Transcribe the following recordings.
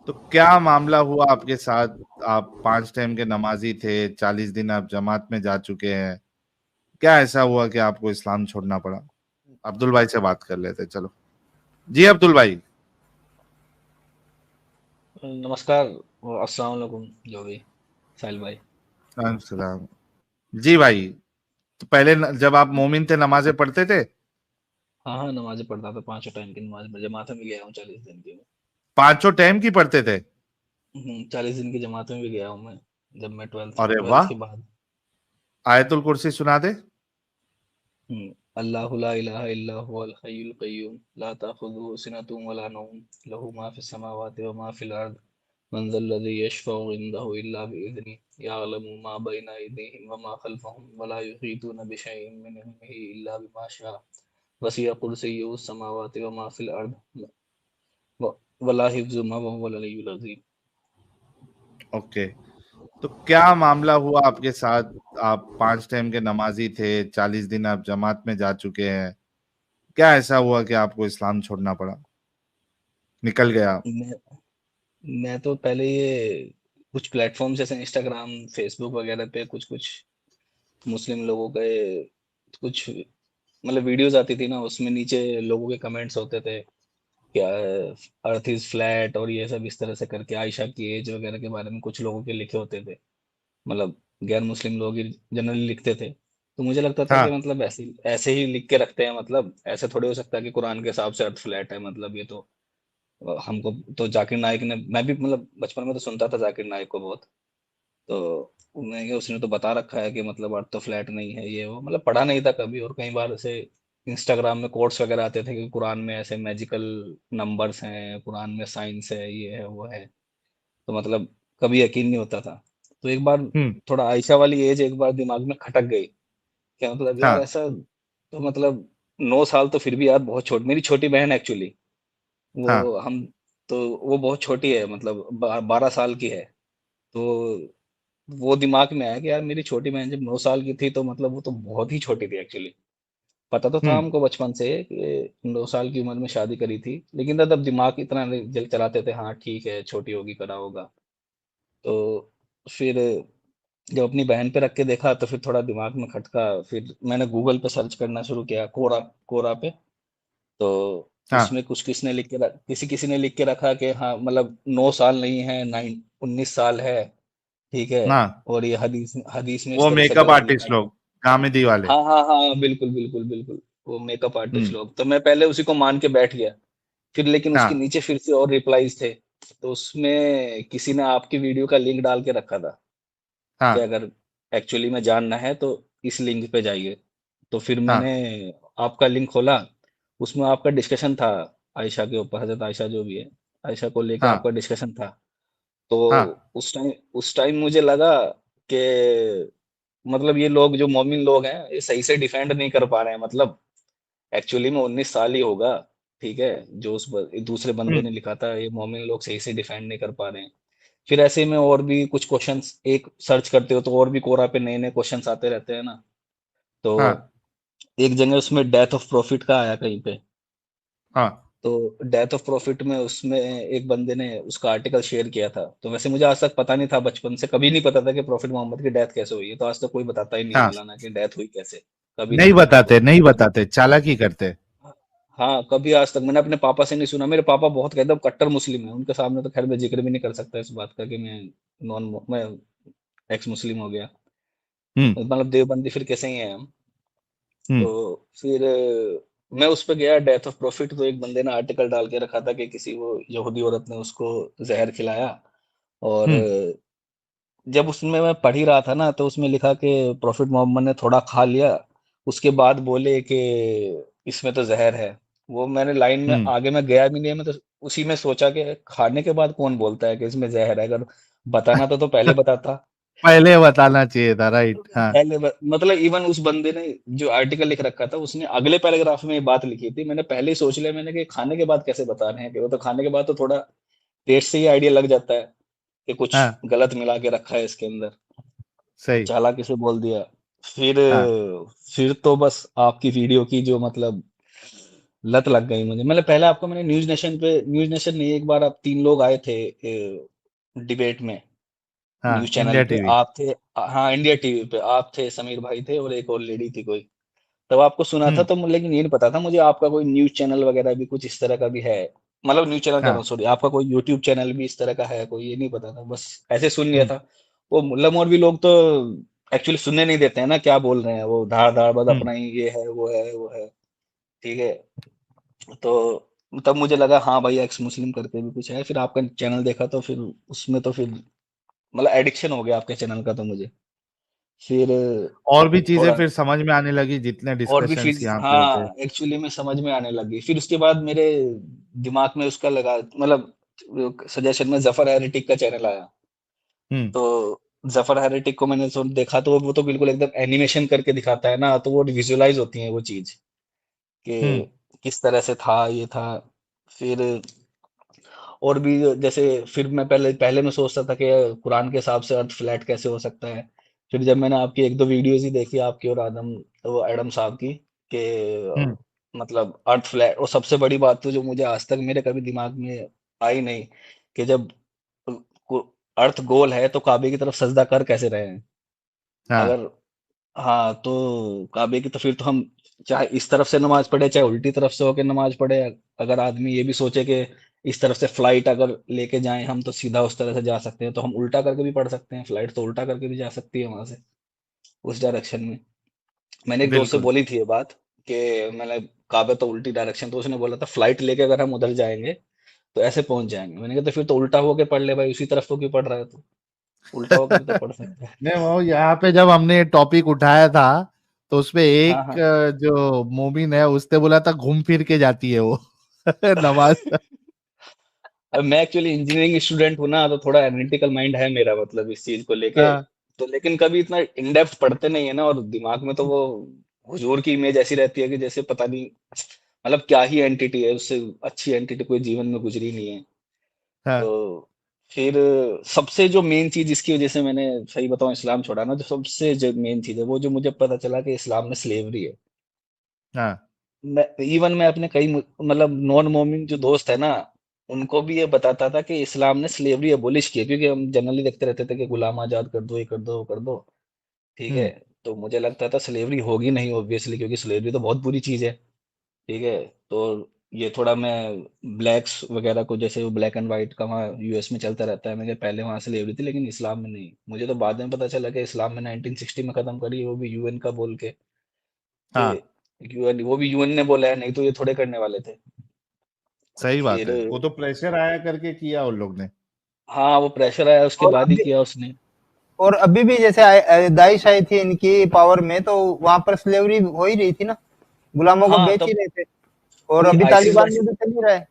तो क्या मामला हुआ आपके साथ? आप 5 टाइम के नमाजी थे, 40 दिन आप जमात में जा चुके हैं। क्या ऐसा हुआ कि आपको इस्लाम छोड़ना पड़ा? अब्दुल भाई से बात कर लेते, चलो। जी अब्दुल भाई। नमस्कार। अस्सलाम वालेकुम। जो भी साहिल भाई। वालेकुम सलाम। जी भाई। तो पहले जब आप मोमिन थे, नमाजें पढ़ते थे? हाँ हाँ, नमाजें पढ़ता था, 5 टाइम की नमाज में जमात में भी गया हूँ 40 दिन की। 5 टाइम की पढ़ते थे? 40 दिन की जमात में भी गया हूँ मैं, जब मैं ट्वेल्थ अरे ट्वेल्थ वाह। के बाद। आयतुल कुर्सी सुना दे। अल्लाहु ला इलाहा इल्ला हुवल हय्युल कय्यूम ला ताखुजुहु सिनतुन वला नौम लहु मा फिस समावाति व मा फिल अर्द मन ज़ल्लज़ी यशफ़उ इंदहु इल्ला बिइज़्निहि यअलमु मा बैना अयदीहिम व मा खल्फ़हुम व ला युहीतूना बिशैइन मिन इल्मिहि इल्ला बिमा शाअ वसिअ कुर्सियुहु समावाति व मा फिल अर्द व वला हिफ्ज़ुहुमा व हुवल अलिय्युल अज़ीम। ओके। तो क्या मामला हुआ आपके साथ? आप 5 टाइम के नमाजी थे, 40 दिन आप जमात में जा चुके हैं। क्या ऐसा हुआ कि आपको इस्लाम छोड़ना पड़ा, निकल गया? मैं मैं तो पहले ये कुछ प्लेटफ़ॉर्म जैसे इंस्टाग्राम, फ़ेसबुक वगैरह पे कुछ-कुछ मुस्लिम लोगों के कुछ मतलब वीडियोज़ आती थी ना, उसमें नीचे लोगों के कमेंट्स होते थे, क्या अर्थ इज़ फ्लैट और ये सब इस तरह से करके आयशा की एज वगैरह के बारे में कुछ लोगों के लिखे होते थे। मतलब गैर मुस्लिम लोग ही जनरली लिखते थे। तो मुझे लगता था कि हाँ। मतलब ऐसे ऐसे ही लिख के रखते हैं, मतलब ऐसे थोड़ी हो सकता है कि कुरान के हिसाब से अर्थ फ्लैट है, मतलब ये तो हमको तो जाकिर नाइक ने, मैं भी मतलब बचपन में तो सुनता था जाकिर नाइक को बहुत। तो मैं क्या, उसने तो बता रखा है कि मतलब अर्थ तो फ्लैट नहीं है, ये वो मतलब पढ़ा नहीं था कभी। और कई बार ऐसे इंस्टाग्राम में कोट्स वगैरह आते थे कि कुरान में ऐसे मैजिकल नंबर्स हैं, कुरान में साइंस है, ये है वो है। तो मतलब कभी यकीन नहीं होता था। तो एक बार हम्म। थोड़ा आयशा वाली एज एक बार दिमाग में खटक गई, क्या मतलब यार हाँ। ऐसा। तो मतलब 9 साल तो फिर भी यार बहुत छोटी, मेरी छोटी बहन एक्चुअली, हाँ। वो हम, तो वो बहुत छोटी है, मतलब 12 साल की है। तो वो दिमाग में आया कि यार मेरी छोटी बहन जब 9 साल की थी तो मतलब वो तो बहुत ही छोटी थी एक्चुअली। पता तो था हम्म। हमको बचपन से कि 9 साल की उम्र में शादी करी थी, लेकिन तब दिमाग इतना नहीं जल चलाते थे, हाँ ठीक है छोटी होगी करा होगा। तो फिर जब अपनी बहन पे रख के देखा तो फिर थोड़ा दिमाग में खटका। फिर मैंने गूगल पे सर्च करना शुरू किया, कोरा कोरा पे। तो हाँ। उसमें कुछ किसने लिख के किसी किसी ने लिख के रखा कि हाँ मतलब 9 साल नहीं है, 19 साल है, ठीक है। हाँ। और ये हदीस हदीस में इस वो तरह से मेकअप गलत लिखा आर्टिस्ट है। लोग, गामिदी वाले। हाँ हाँ हाँ, बिल्कुल बिल्कुल बिल्कुल। वो मेकअप आर्टिस्ट हम्म। लोग, तो मैं पहले उसी को मान के बैठ गया। फिर लेकिन उसके हाँ। नीचे फिर से और रिप्लाईज थे। तो उसमें किसी ने आपकी वीडियो का लिंक डाल के रखा था कि हाँ। अगर एक्चुअली में जानना है तो इस लिंक पे जाइए। तो फिर मैंने हाँ। आपका लिंक खोला, उसमें आपका डिस्कशन था आयशा के ऊपर, हजरत आयशा जो भी है, आयशा को लेके हाँ। आपका डिस्कशन था। तो हाँ। उस टाइम मुझे लगा कि मतलब ये लोग जो मोमिन लोग हैं ये सही से डिफेंड नहीं कर पा रहे हैं, मतलब एक्चुअली में 19 साल ही होगा, ठीक है। जो दूसरे बंदे हम्म। ने लिखा था, ये मोमिन लोग सही से डिफेंड नहीं कर पा रहे हैं। फिर ऐसे में और भी कुछ क्वेश्चंस एक सर्च करते हो तो और भी कोरा पे नए नए क्वेश्चंस आते रहते हैं ना। तो हाँ। एक जगह उसमें डेथ ऑफ प्रॉफिट का आया कहीं पे। हाँ। तो डेथ ऑफ प्रॉफिट में उसमें एक बंदे ने उसका आर्टिकल शेयर किया था। तो वैसे मुझे आज तक पता नहीं था, बचपन से कभी नहीं पता था कि प्रॉफिट मोहम्मद की डेथ कैसे हुई है। तो आज तक कोई बताता ही नहीं है हाँ। मौलाना की डेथ हुई कैसे, कभी नहीं नहीं पता बताते, हमको। नहीं बताते, चालाकी करते। हाँ, कभी आज तक मैंने अपने पापा से नहीं सुना। मेरे पापा बहुत कहते हैं कट्टर मुस्लिम है, उनके सामने तो खैर मैं जिक्र भी नहीं कर सकता इस बात का कि मैं एक्स मुस्लिम हो गया। हम्म। मतलब देवबंदी फिर कैसे ही है हम। तो हम्म। फिर मैं उस पे गया डेथ ऑफ प्रॉफिट। तो एक बंदे ने आर्टिकल डाल के रखा था कि किसी वो यहूदी औरत ने उसको जहर खिलाया। और हम्म। जब उसमें मैं पढ़ ही रहा था ना, तो उसमें लिखा कि प्रॉफिट मोहम्मद ने थोड़ा खा लिया, उसके बाद बोले कि इसमें तो जहर है। वो मैंने लाइन में हम्म। आगे मैं गया भी नहीं, मैं तो उसी में सोचा कि खाने के बाद कौन बोलता है कि इसमें जहर है, अगर बताना तो पहले बताता। पहले बताना चाहिए था, राइट। हाँ। मतलब इवन उस बंदे ने जो आर्टिकल लिख रखा था उसने अगले पैराग्राफ में ये बात लिखी थी। मैंने पहले ही सोच लिया, मैंने कि खाने के बाद कैसे बता रहे हैं, कि वो तो खाने के बाद तो थोड़ा टेस्ट से ही आइडिया लग जाता है कि कुछ हाँ। गलत मिला के रखा है इसके अंदर। तो सही। चालाकी से बोल दिया। फिर हाँ। फिर तो बस आपकी वीडियो की जो मतलब लत लग गई मुझे। मतलब पहले आपको मैंने न्यूज़ नेशन नहीं, एक बार आप 3 लोग आए थे डिबेट में, न्यूज़ हाँ, चैनल इंडिया पे टीवी। आप थे। हाँ, इंडिया टीवी पे आप थे, समीर भाई थे और एक और लेडी थी कोई। तब आपको सुना था हम्म। तो लेकिन ये नहीं पता था मुझे आपका कोई न्यूज़ चैनल वगैरह भी कुछ इस तरह का भी है। मतलब न्यूज़ चैनल कह रहा हाँ। हूँ, सॉरी, आपका कोई यूट्यूब चैनल भी इस तरह का है कोई, ये नहीं पता था। बस ऐसे सुन लिया हम्म। था। वो मुल्ला मौलवी लोग तो एक्चुअली सुनने नहीं देते हैं ना क्या बोल रहे हैं, वो धाड़ धाड़ बस हम्म। अपना ही ये है वो है वो है। ठीक है। तो तब मुझे लगा हाँ भाई एक्स मुस्लिम करके भी कुछ है, फिर आपका चैनल देखा तो फिर उसमें तो फिर मतलब एडिक्शन हो गया आपके चैनल का तो मुझे फिर और भी चीजें थोड़ा फिर समझ में आने लगी जितने और भी डिस्कशंस फिर यहाँ पे होते। हाँ एक्चुअली में समझ में आने लगी। फिर उसके बाद मेरे दिमाग में उसका लगा मतलब सजेशन में जफर हेरिटिक का चैनल आया। हम्म। तो जफर हेरिटिक को मैंने देखा तो वो तो बिल्कुल एकदम एनिमेशन करके दिखाता है ना, तो वो विजुअलाइज होती है वो चीज कि हम्म। किस तरह से था ये था। फिर और भी जैसे फिर मैं पहले पहले मैं सोचता था कि कुरान के हिसाब से अर्थ फ्लैट कैसे हो सकता है। फिर जब मैंने आपकी एक दो वीडियोस ही देखी आपकी और आदम, वो एडम साहब की, कि हम्म। मतलब अर्थ फ्लैट, और सबसे बड़ी बात तो जो मुझे आज तक मेरे कभी दिमाग में आई नहीं, कि जब अर्थ गोल है तो काबे की तरफ सजदा कर कैसे रहे हैं। हाँ। अगर हाँ तो काबे की तो फिर तो हम चाहे इस तरफ से नमाज पढ़े चाहे उल्टी तरफ से होके नमाज पढ़े, अगर आदमी ये भी सोचे कि इस तरफ से फ्लाइट अगर लेके जाएं हम तो सीधा उस तरह से जा सकते हैं, तो हम उल्टा करके भी पढ़ सकते हैं, फ्लाइट तो उल्टा करके भी जा सकती है वहां से उस डायरेक्शन में। मैंने एक दोस्त से बिल्कुल। बोली थी ये बात कि मैंने काबे तो उल्टी डायरेक्शन, तो उसने बोला था फ्लाइट लेके अगर हम उधर जाएंगे तो ऐसे पहुंच जाएंगे। मैंने कहा तो फिर तो उल्टा होके पढ़ ले भाई, उसी तरफ को क्यों पढ़ रहा है तू, उल्टा होके भी तो पढ़ सकता है। नहीं, वो यहाँ पे जब हमने टॉपिक उठाया था तो उसपे हाँ एक हाँ। जो मोमिन है उसने बोला था घूम फिर के जाती है वो नमाज। अब मैं एक्चुअली इंजीनियरिंग स्टूडेंट हूँ ना, तो थोड़ा एनालिटिकल माइंड है मेरा, मतलब इस चीज को लेके। हाँ। तो लेकिन कभी इतना इन डेप्थ पढ़ते नहीं है ना, और दिमाग में तो वो हुजूर की इमेज ऐसी रहती है कि जैसे पता नहीं मतलब क्या ही एंटिटी है, उससे अच्छी एंटिटी कोई जीवन में गुजरी नहीं है। हाँ। तो फिर सबसे जो मेन चीज जिसकी वजह से मैंने सही बताऊं इस्लाम छोड़ा ना, जो सबसे जो मेन चीज है वो जो मुझे पता चला कि इस्लाम में स्लेवरी है। हाँ। मैं अपने कई मतलब नॉन मोमिन जो दोस्त है ना, उनको भी ये बताता था कि इस्लाम ने स्लेवरी एबोलिश की है, क्योंकि हम जनरली देखते रहते थे कि गुलाम आजाद कर दो, ये कर दो वो कर दो। ठीक है। हम्म। तो मुझे लगता था स्लेवरी होगी नहीं ऑब्वियसली, क्योंकि स्लेवरी तो बहुत बुरी चीज है। ठीक है। तो ये थोड़ा मैं ब्लैक्स वगैरह को, जैसे वो ब्लैक एंड व्हाइट का वहाँ यूएस में चलता रहता है, मैं पहले वहां स्लेवरी थी लेकिन इस्लाम में नहीं। मुझे तो बाद में पता चला कि इस्लाम में 1960 में खत्म करी है, वो भी यूएन का बोल के कि हाँ, यूएन, वो भी यूएन ने बोला है, नहीं तो ये थोड़े करने वाले थे। सही बात फिर है, वो तो प्रेशर आया करके किया उन लोग ने। हाँ वो प्रेशर आया उसके और बाद ही अभी किया उसने। और अभी भी जैसे दाइश आई थी इनकी पावर में, तो वहां पर स्लेवरी हो ही रही थी ना, गुलामों को हाँ बेच ही तब, रहे थे। और और ये अभी आईसिस तालिबान में तो चल ही रहा है।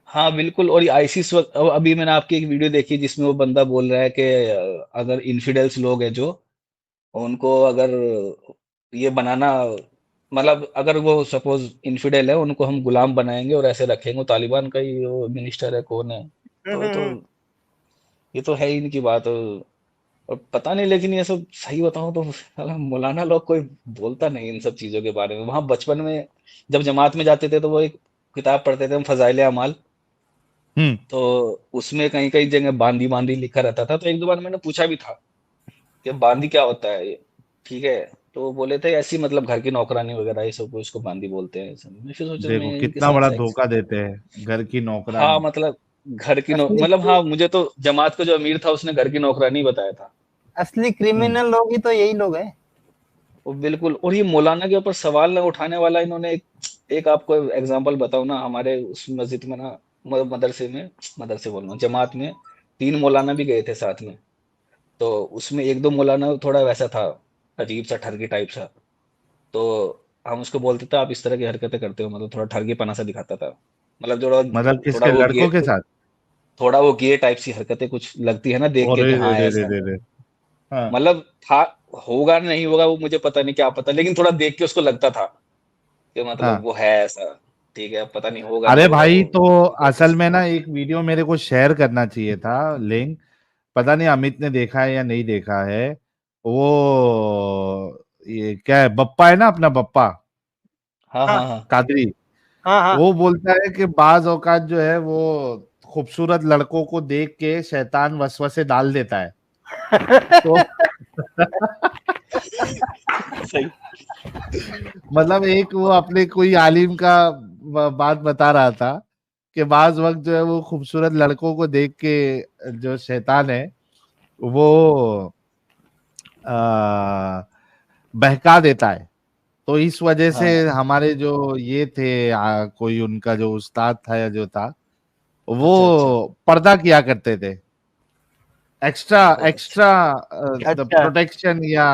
हाँ बिल्कुल, और ये आईसिस अभी मैंने आपकी एक वीडियो देखी जिसमें वो बंदा बोल रहा है कि अगर इन्फिडेल्स लोग हैं जो, उनको अगर ये बनाना, मतलब अगर वो सपोज इन्फिडेल है उनको हम गुलाम बनाएंगे और ऐसे रखेंगे। तालिबान का ही वो मिनिस्टर है, कौन है, तो हम्म। ये तो है ही इनकी बात। और पता नहीं, लेकिन ये सब सही बताऊं तो साला मौलाना लोग कोई बोलता नहीं इन सब चीजों के बारे में। वहां बचपन में जब जमात में जाते थे तो वो एक किताब पढ़ते थे हम, फजाइल अमाल। हम्म। तो उसमें कहीं कहीं जगह बांदी बांदी लिखा रहता था, तो एक दो बार मैंने पूछा भी था कि बांदी क्या होता है ये। ठीक है। तो वो बोले थे ऐसी मतलब घर की नौकरानी वगैरह ये सब को इसको बांदी बोलते हैं ऐसा। मैं फिर सोचा देखो मैं इनके कितना बड़ा साथ सेक्स, धोखा देते हैं, घर की हाँ नौकरानी। मतलब घर की असली मतलब हाँ, मुझे तो जमात का जो अमीर था उसने घर की नौकरानी बताया था। असली हम्म। क्रिमिनल लोग ही तो यही लोग हैं। वो बिल्कुल, और ये मौलाना के ऊपर सवाल न उठाने वाला इन्होंने एक आपको एग्जांपल बताऊं ना, हमारे उस मस्जिद में ना, मदरसे में, मदरसे बोल रहा हूँ, जमात में 3 मौलाना भी गए थे साथ में। तो उसमें एक दो मौलाना थोड़ा वैसा था, अजीब सा ठरकी टाइप सा। तो हम उसको बोलते थे आप इस तरह की हरकतें करते हो, मतलब थोड़ा ठरकी पना सा दिखाता था। मतलब जो मतलब थोड़ा किसके, वो लड़कों गे के साथ? थोड़ा वो गे टाइप सी हरकतें कुछ लगती है ना देख के अरे कि रे हाँ रे रे ऐसा रे है। रे। हाँ। मतलब था, होगा नहीं होगा वो मुझे पता नहीं, क्या पता, लेकिन थोड़ा देख के उसको लगता था कि मतलब हाँ। वो है ऐसा। ठीक है, अब पता नहीं होगा नहीं अरे होगा भाई, वो तो प्रोसेस। असल में ना एक वीडियो मेरे को शेयर करना चाहिए था, लिंक। पता नहीं अमित ने देखा है या नहीं देखा है। वो ये क्या है, बप्पा है ना अपना, बप्पा हाँ हाँ हाँ हाँ। कादरी। हाँ हाँ वो बोलता है कि बाज औकात जो है वो खूबसूरत लड़कों को देख के शैतान वसवसे डाल देता है। तो सही। मतलब एक वो अपने कोई आलिम का बात बता रहा था कि बाज वक्त जो है वो खूबसूरत लड़कों को देख के जो शैतान है वो आ, बहका देता है। तो इस वजह से हाँ, हमारे जो ये थे कोई उनका जो उस्ताद था या जो था अच्छा, अच्छा। वो पर्दा किया करते थे, एक्स्ट्रा ओह! अच्छा। एक्स्ट्रा अच्छा प्रोटेक्शन या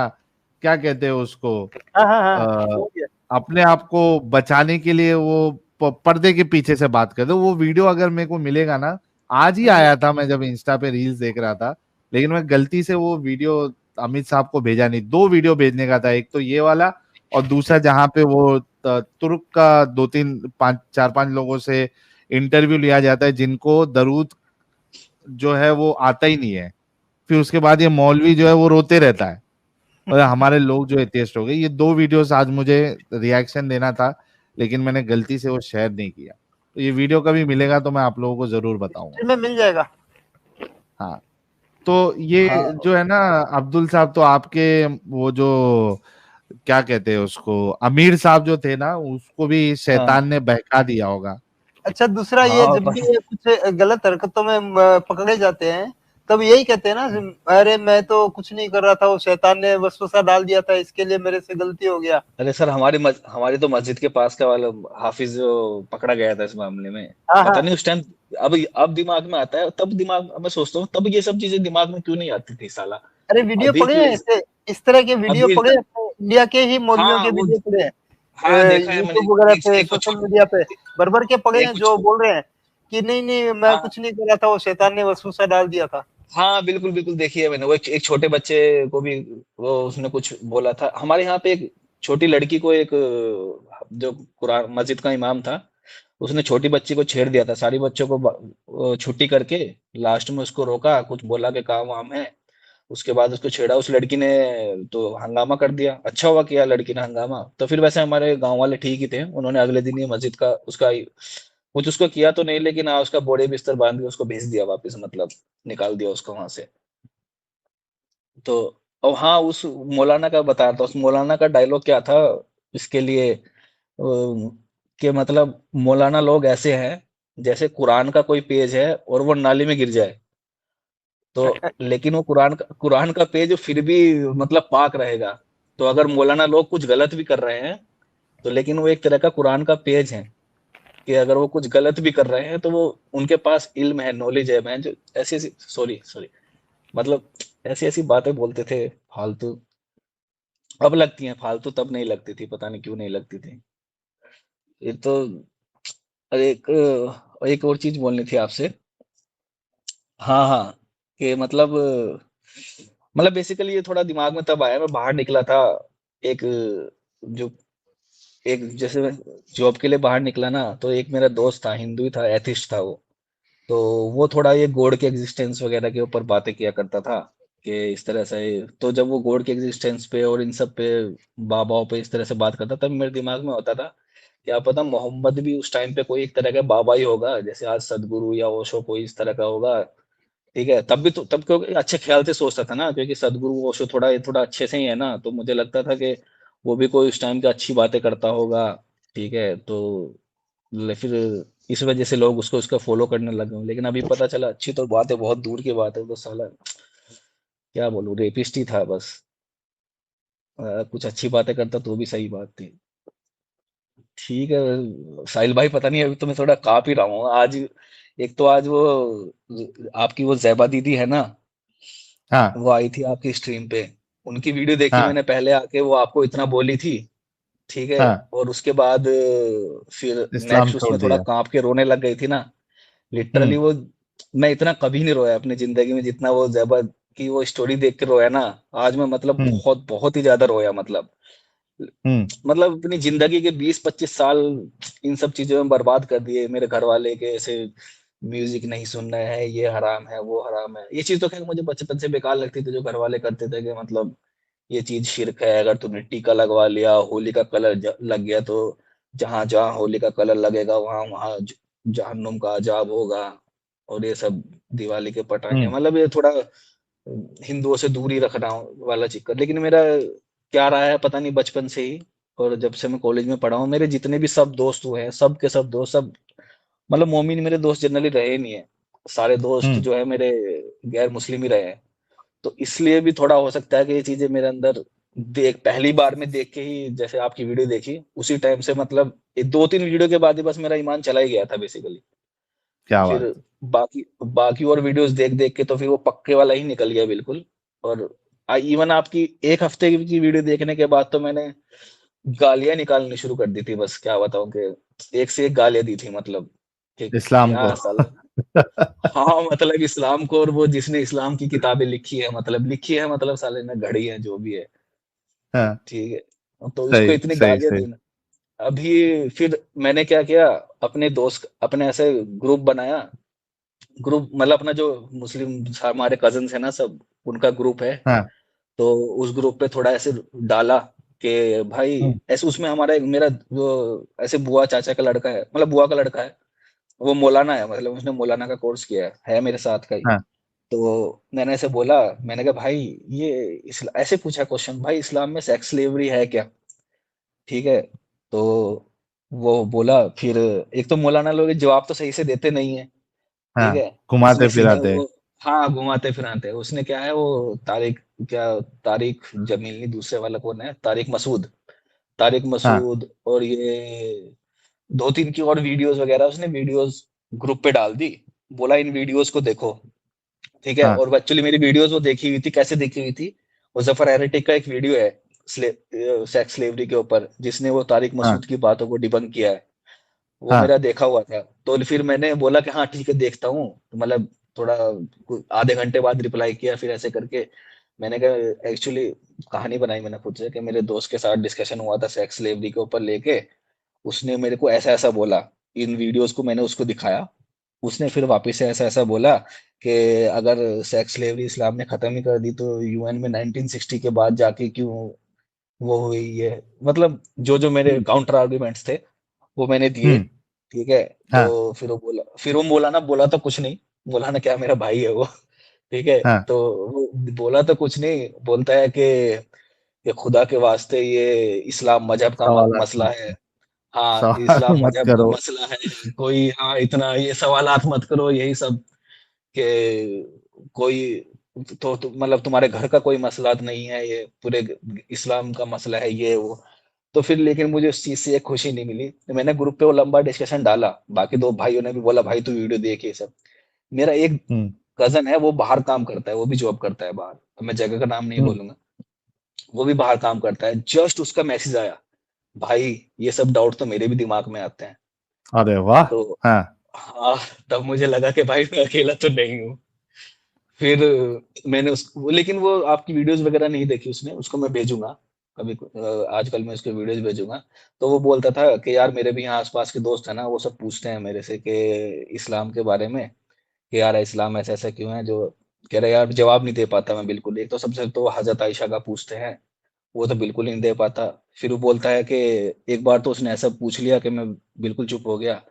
क्या कहते हैं उसको, हाँ हाँ हाँ अ, समझ गया। अपने आप को बचाने के लिए वो पर्दे के पीछे से बात करते। वो वीडियो अगर मेरे को मिलेगा ना, आज ही हम्म, आया था मैं जब इंस्टा पे रील्स देख रहा था, लेकिन मैं गलती से वो वीडियो अमित साहब को भेजा नहीं। दो वीडियो भेजने का था, एक तो ये वाला और दूसरा जहाँ पे वो तुर्क का दो तीन पांच चार पांच लोगों से इंटरव्यू लिया जाता है जिनको दरूद जो है वो आता ही नहीं है। फिर उसके बाद ये मौलवी जो है वो रोते रहता है और हमारे लोग जो एथियस्ट हो गए। ये दो वीडियोस आज मुझे रिएक्शन देना था, लेकिन मैंने गलती से वो शेयर नहीं किया। तो ये वीडियो कभी मिलेगा तो मैं आप लोगों को जरूर बताऊंगा। में मिल जाएगा। हाँ, तो ये हाँ, जो है ना अब्दुल साहब, तो आपके वो जो क्या कहते हैं उसको, अमीर साहब जो थे ना, उसको भी हाँ, शैतान ने बहका दिया होगा। अच्छा दूसरा ये हाँ, जब भी ये कुछ गलत हरकतों में पकड़े जाते हैं तब यही कहते हैं ना, अरे मैं तो कुछ नहीं कर रहा था, वो शैतान ने वसवसा डाल दिया था, इसके लिए मेरे से गलती हो गया। अरे सर, हमारी तो मस्जिद के पास का वाला हाफिज जो पकड़ा गया था इस मामले में, हाँ पता हाँ। नहीं उस टाइम, अब दिमाग में आता है, तब दिमाग मैं सोचता हूँ तब ये सब चीजें दिमाग में क्यों नहीं आती थी साला। अरे वीडियो अभी पड़े के हैं ऐसे, इस तरह के वीडियो अभी पड़े हैं, इंडिया के ही मौलवियों हाँ के वो वीडियो पड़े हाँ हैं देखा है मैंने। यूट्यूब वगैरह पे, एक को सोशल मीडिया पे भर भर के पड़े एक हैं, जो कुछ बोल रहे हैं कि नहीं नहीं मैं हाँ, कुछ नहीं कर रहा था, वो शैतान ने वसवसा डाल दिया था। हाँ, बिल्कुल, बिल्कुल देखी है मैंने। वो एक छोटे बच्चे को भी वो उसने कुछ बोला था। हमारे यहाँ पे एक छोटी लड़की को एक जो कुरान मस्जिद का इमाम था, उसने छोटी बच्ची को छेड़ दिया था। सारी बच्चों को छुट्टी करके लास्ट में उसको रोका, कुछ बोला कि काम वाम है। उसके बाद उसको छेड़ा, उस लड़की ने तो हंगामा कर दिया। अच्छा हुआ किया लड़की ने हंगामा। तो फिर वैसे हमारे गांव वाले ठीक ही थे, उन्होंने अगले दिन ही मस्जिद का उसका कुछ उसको किया तो नहीं, लेकिन हाँ उसका बोड़े बिस्तर बांध के उसको भेज दिया वापस, मतलब निकाल दिया उसको वहां से। तो और हाँ, उस मौलाना का बता रहा था, उस मौलाना का डायलॉग क्या था इसके लिए, कि मतलब मौलाना लोग ऐसे हैं जैसे कुरान का कोई पेज है और वो नाली में गिर जाए, तो लेकिन वो कुरान का पेज फिर भी मतलब पाक रहेगा। तो अगर मौलाना लोग कुछ गलत भी कर रहे हैं, तो लेकिन वो एक तरह का कुरान का पेज है, कि अगर वो कुछ गलत भी कर रहे हैं तो वो उनके पास इल्म है, नॉलेज है। मैं जो ऐसी ऐसी सॉरी सॉरी मतलब ऐसी ऐसी बातें बोलते थे फालतू, अब लगती हैं फालतू, तब नहीं लगती थी, पता नहीं क्यों नहीं लगती थी। ये तो एक और चीज बोलनी थी आपसे। हाँ, हाँ, कि मतलब बेसिकली ये थोड़ा दिमाग में तब आया, मैं बाहर निकला था एक जो एक जैसे मैं जॉब के लिए बाहर निकला ना, तो एक मेरा दोस्त था, हिंदू ही था, एथिस्ट था वो। तो वो थोड़ा ये गॉड के एग्जिस्टेंस वगैरह के ऊपर बातें किया करता था, कि इस तरह से। तो जब वो गॉड के एग्जिस्टेंस पे और इन सब पे, बाबाओं पे इस तरह से बात करता, तब मेरे दिमाग में होता था क्या पता मोहम्मद भी उस टाइम पे कोई एक तरह का बाबा ही होगा, जैसे आज सदगुरु या ओशो कोई इस तरह का होगा। ठीक है, तब भी तो तब क्योंकि अच्छे ख्याल से सोचता था ना, क्योंकि सदगुरु ओशो थोड़ा थोड़ा अच्छे से ही है ना, तो मुझे लगता था कि वो भी कोई उस टाइम पे अच्छी बातें करता होगा। ठीक है, तो फिर इस वजह से लोग उसको उसका फॉलो करने लगे। लेकिन अभी पता चला अच्छी तो बात है, बहुत दूर की बात है, तो साला क्या बोलूं, रेपिस्ट ही था बस। कुछ अच्छी बातें करता तो भी सही बात थी। ठीक है साहिल भाई, पता नहीं अभी तो मैं थोड़ा काँप ही रहा हूँ आज। एक तो आज वो आपकी वो जैबा दीदी है ना, हाँ वो आई थी आपकी स्ट्रीम पे। उनकी वीडियो देखी हाँ मैंने पहले आके, वो आपको इतना बोली थी। ठीक है, हाँ, और उसके बाद फिर इस्लाम नेक्स्ट छोड़ उसमें थोड़ा दिया। कांप के रोने लग गई थी ना। लिटरली वो, मैं इतना कभी नहीं रोया अपनी जिंदगी में जितना वो जैबा की वो स्टोरी देख के रोया ना। आज मैं मतलब हम्म बहुत बहुत ही ज्यादा रोया, हम्म मतलब अपनी जिंदगी के 20-25 साल इन सब चीजों में बर्बाद कर दिए मेरे घर वाले के, ऐसे म्यूजिक नहीं सुनना है, ये हराम है, वो हराम है। ये चीज तो खैर मुझे बचपन से बेकार लगती थी, जो घर वाले करते थे, कि मतलब ये चीज शिर्क है, अगर तूने टीका लगवा लिया, होली का कलर लग गया तो जहाँ जहाँ होली का कलर लगेगा वहाँ वहाँ जहन्नुम का अजाब होगा, और ये सब दिवाली के पटाखे, मतलब ये थोड़ा हिंदुओं से दूरी रखना वाला चक्कर। लेकिन मेरा क्या रहा है पता नहीं बचपन से ही, और जब से मैं कॉलेज में पढ़ा हूँ, मेरे जितने भी सब दोस्त हुए हैं, सब के सब दोस्त, सब मतलब मोमिन मेरे दोस्त जनरली रहे नहीं है, सारे दोस्त जो है मेरे गैर मुस्लिम ही रहे हैं। तो इसलिए भी थोड़ा हो सकता है कि ये चीजें मेरे अंदर पहली बार में देख के ही, जैसे आपकी वीडियो देखी उसी टाइम से, मतलब 2-3 वीडियो के बाद ही बस मेरा ईमान चला ही गया था बेसिकली। क्या फिर बात। बाकी बाकी और वीडियोस देख देख के तो फिर वो पक्के वाला ही निकल गया बिल्कुल। और इवन आपकी 1 हफ्ते की वीडियो देखने के बाद तो मैंने गालियां निकालनी शुरू कर दी थी, बस क्या बताऊं कि एक से एक गालियां दी थी, मतलब कि इस्लाम को। क्या साला। हाँ मतलब इस्लाम को, और वो जिसने इस्लाम की किताबें लिखी है मतलब साले ने घड़ी है जो भी है, हाँ, ठीक है, तो उसको सही इतनी सही गालियां सही। दी ना। अभी फिर मैंने क्या किया, अपने ऐसे ग्रुप बनाया, ग्रुप मतलब अपना जो मुस्लिम हमारे कजन्स है ना सब, उनका ग्रुप है। हाँ। तो उस ग्रुप पे थोड़ा ऐसे डाला कि भाई, ऐसे उसमें हमारा मेरा जो ऐसे बुआ चाचा का लड़का है, मतलब बुआ का लड़का है, वो मौलाना है, मतलब उसने मौलाना का कोर्स किया है मेरे साथ का ही। हाँ। तो मैंने ऐसे बोला, मैंने कहा भाई ये ऐसे पूछा क्वेश्चन, भाई इस्लाम में सेक्स स्लेवरी है क्या, ठीक है। तो वो बोला, फिर एक तो मौलाना लोग जवाब तो सही से देते नहीं है, ठीक हाँ, है। घुमाते उसने सीधा फिराते। वो, हाँ घुमाते फिराते, उसने क्या है वो क्या तारिक जमीली, दूसरे वाला कौन है, तारिक हाँ। मसूद, और ये 2-3 की और वीडियोस वगैरह उसने वीडियोस ग्रुप पे डाल दी। बोला इन वीडियोस को देखो, ठीक है। हाँ। और एक्चुअली मेरी वीडियोस वो देखी हुई थी, कैसे देखी हुई थी, वो जफर हेरेटिक का एक वीडियो है सेक्स स्लेवरी के ऊपर, जिसने वो तारिक हाँ। मसूद की बातों को डिबंक किया है, वो हाँ। मेरा देखा हुआ था। तो फिर मैंने बोला कि हाँ ठीक है देखता हूँ, तो मतलब थोड़ा आधे घंटे बाद रिप्लाई किया, फिर ऐसे करके मैंने कहा एक्चुअली कहानी बनाई मैंने खुद से, कि मेरे दोस्त के साथ डिस्कशन हुआ था सेक्स स्लेवरी के ऊपर लेके, उसने मेरे को ऐसा ऐसा बोला, इन वीडियोस को मैंने उसको दिखाया, उसने फिर वापस से ऐसा ऐसा बोला कि अगर सेक्स स्लेवरी इस्लाम ने खत्म ही कर दी तो यूएन में 1960 के बाद जाके क्यों वो हुई है, मतलब जो जो मेरे काउंटर आर्ग्यूमेंट्स थे वो मैंने दिए, हम्म। ठीक है। तो हाँ। फिर वो मौलाना बोला तो कुछ नहीं, मौलाना क्या मेरा भाई है वो, ठीक है। हाँ। तो वो बोला तो कुछ नहीं, बोलता है कि खुदा के वास्ते ये इस्लाम मजहब का सवालात मसला मत है, हाँ सवाल इस्लाम मत मजहब का करो। मसला है, कोई हाँ इतना ये सवालात मत करो, यही सब कि कोई तो मतलब तुम्हारे घर का कोई मसला नहीं है, ये पूरे इस्लाम का मसला है ये वो। तो फिर लेकिन मुझे उस चीज से एक खुशी नहीं मिली, तो मैंने ग्रुप पे वो लंबा डिस्कशन डाला, बाकी 2 भाइयों ने भी बोला भाई तू वीडियो देख ये सब। मेरा एक हम्म। कजन है वो बाहर काम करता है, वो भी जॉब करता है बाहर, अब मैं जगह का नाम नहीं हम्म। बोलूंगा, वो भी बाहर काम करता है, जस्ट उसका मैसेज आया, भाई ये सब डाउट तो मेरे भी दिमाग में आते हैं। अरे वाह। तो हाँ। हाँ, तब मुझे लगा कि भाई मैं अकेला तो नहीं हूँ। फिर मैंने लेकिन वो आपकी वीडियोस वगैरह नहीं देखी उसने, उसको मैं भेजूंगा कभी, आजकल मैं उसके वीडियोस भेजूंगा। तो वो बोलता था कि यार मेरे भी यहाँ आसपास के दोस्त है ना, वो सब पूछते हैं मेरे से कि इस्लाम के बारे में, कि यार इस्लाम ऐसा ऐसा क्यों है, जो कह रहा है यार जवाब नहीं दे पाता मैं बिल्कुल। एक तो सबसे तो हजरत आयशा का पूछते हैं, वो तो बिल्कुल नहीं दे पाता। फिर वो बोलता है कि एक बार तो उसने ऐसा पूछ लिया कि मैं बिल्कुल चुप हो गया।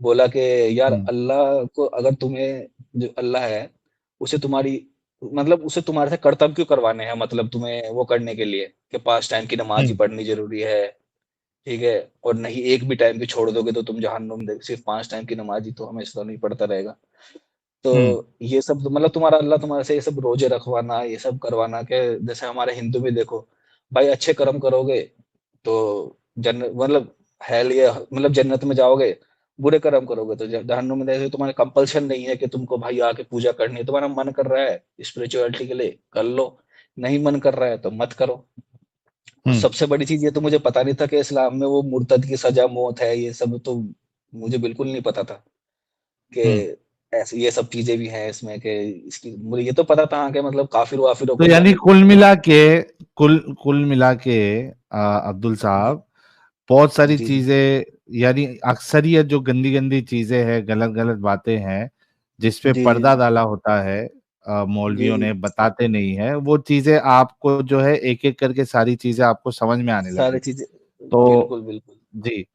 बोला कि यार हम्म। अल्लाह को अगर तुम्हें, जो अल्लाह है उसे तुम्हारी, मतलब उसे तुम्हारे से कर्तव्य क्यों करवाने हैं, मतलब तुम्हें वो करने के लिए कि 5 टाइम की नमाज ही हम्म। पढ़नी जरूरी है, ठीक है। और नहीं एक भी टाइम की छोड़ दोगे तो तुम जहन्नुम दे, सिर्फ 5 टाइम की नमाज ही तो हमेशा नहीं पढ़ता रहेगा। तो हम्म। ये सब मतलब तुम्हारा अल्लाह तुम्हारे से ये सब रोजे रखवाना, ये सब करवाना, के जैसे हमारे हिंदू में देखो, भाई अच्छे कर्म करोगे तो जन्नत मतलब हेल ये मतलब जन्नत में जाओगे, बुरे कर्म करोगे तो जहन्नुम में। जैसे तुम्हारे कंपल्शन नहीं है कि तुमको भाई आके पूजा करनी है, तुम्हारा मन कर रहा है स्पिरिचुअलिटी के लिए कर लो, नहीं मन कर रहा है तो मत करो। और हम्म। सबसे बड़ी चीज ये तो मुझे पता नहीं था कि इस्लाम में वो मुर्तद की सजा मौत है, ये सब तो मुझे बिल्कुल नहीं पता था कि हम्म। ऐसे ये सब चीजें भी हैं इसमें, कि इसकी मुझे ये तो पता था कि मतलब काफिर वाफिरों तो को यानी जाने कुल मिला के, कुल मिला के अब्दुल जी साहब, बहुत सारी जी जी चीजें, यानी अक्सरियत जो गंदी गंदी चीजें हैं, गलत गलत बातें हैं, जिसपे जी जी पर्दा जी डाला होता है, जी मौलवियों जी ने बताते नहीं है वो चीजें, आपको जो है एक एक करके सारी चीजें आपको समझ में आने सारी लगी। चीजें तो बिल्कुल बिल्कुल। जी,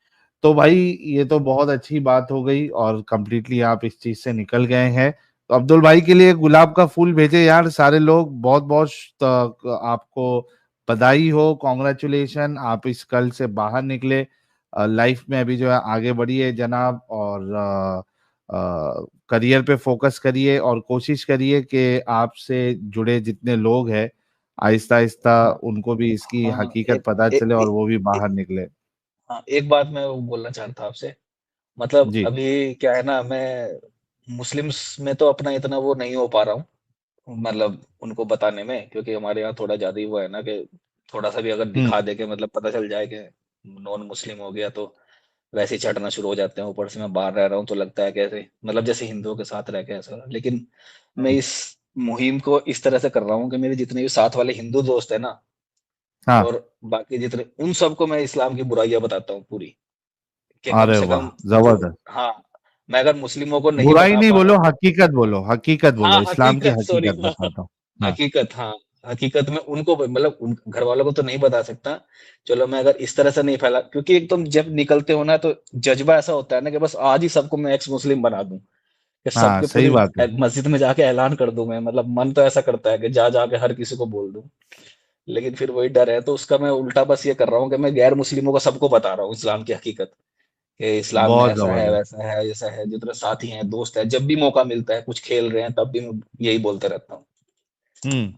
तो भाई ये तो बहुत अच्छी बात हो गई और कंप्लीटली आप इस चीज से निकल गए हैं। तो अब्दुल भाई के लिए गुलाब का फूल भेजे यार सारे लोग। बहुत बहुत आपको बधाई हो, कॉन्ग्रेचुलेशन, आप इस कल से बाहर निकले, लाइफ में अभी जो है आगे बढ़िए जनाब, और करियर पे फोकस करिए और कोशिश करिए कि आपसे जुड़े जितने लोग हैं आहिस्ता आहिस्ता हाँ उनको भी इसकी हाँ हकीकत पता चले और वो भी बाहर निकले। हाँ, एक बात मैं वो बोलना चाहता था आपसे। मतलब जी। अभी क्या है ना, मैं मुस्लिम्स में तो अपना इतना वो नहीं हो पा रहा हूँ, मतलब उनको बताने में, क्योंकि हमारे यहाँ थोड़ा ज्यादा ही वो है ना कि थोड़ा सा भी अगर हम्म। दिखा दे के मतलब पता चल जाए कि नॉन मुस्लिम हो गया, तो वैसे ही चढ़ना शुरू हो जाते हैं। ऊपर से मैं बाहर रह रहा हूँ तो लगता है कैसे, मतलब जैसे हिंदुओं के साथ रह के ऐसा। लेकिन मैं हम्म। इस मुहिम को इस तरह से कर रहा हूँ कि मेरे जितने भी साथ वाले हिंदू दोस्त है ना, हाँ। और बाकी जितने, उन सबको मैं इस्लाम की बुराइयां बताता हूँ पूरी, कि कम अरे से वाह, कम जो, जबरदस्त। हाँ, मैं अगर मुस्लिमों को नहीं बुराई बता नहीं पा रहा बोलो, हूँ, हकीकत बोलो, हकीकत बोलो, हाँ इस्लाम की हकीकत, सॉरी, हकीकत बताता हूँ। हाँ। हकीकत, हाँ, हकीकत में उनको मतलब उन घर वालों को तो नहीं बता सकता। चलो मैं अगर इस तरह से नहीं फैला, क्योंकि एकदम जब निकलते हो ना तो जज्बा ऐसा होता है ना कि बस आज ही सबको मैं एक्स मुस्लिम बना दूं, कि हाँ सबके सही पूरी बात है। मस्जिद में जाके ऐलान कर दूं मैं। मतलब मन तो ऐसा करता है कि जा जाके हर किसी को बोल दूं, लेकिन फिर वही डर है, तो उसका मैं उल्टा बस ये कर रहा हूँ कि मैं गैर मुस्लिमों को सबको बता रहा हूँ इस्लाम की हकीकत, कि इस्लाम में बहुत ऐसा है, जबरदस्त। वैसा है, ऐसा है। जितने साथी हैं, दोस्त हैं, जब भी मौका मिलता है, कुछ खेल रहे हैं तब भी मैं यही बोलते रहता हूँ। हम्म।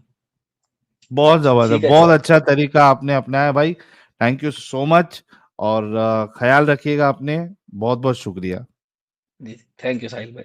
बहुत जबरदस्त, ठीक है बहुत सर। अच्छा तरीका आपने अपनाया भाई। Thank you so much. और ख्याल रखिएगा अपने। बहुत बहुत शुक्रिया। जी, थैंक यू साहिल भाई।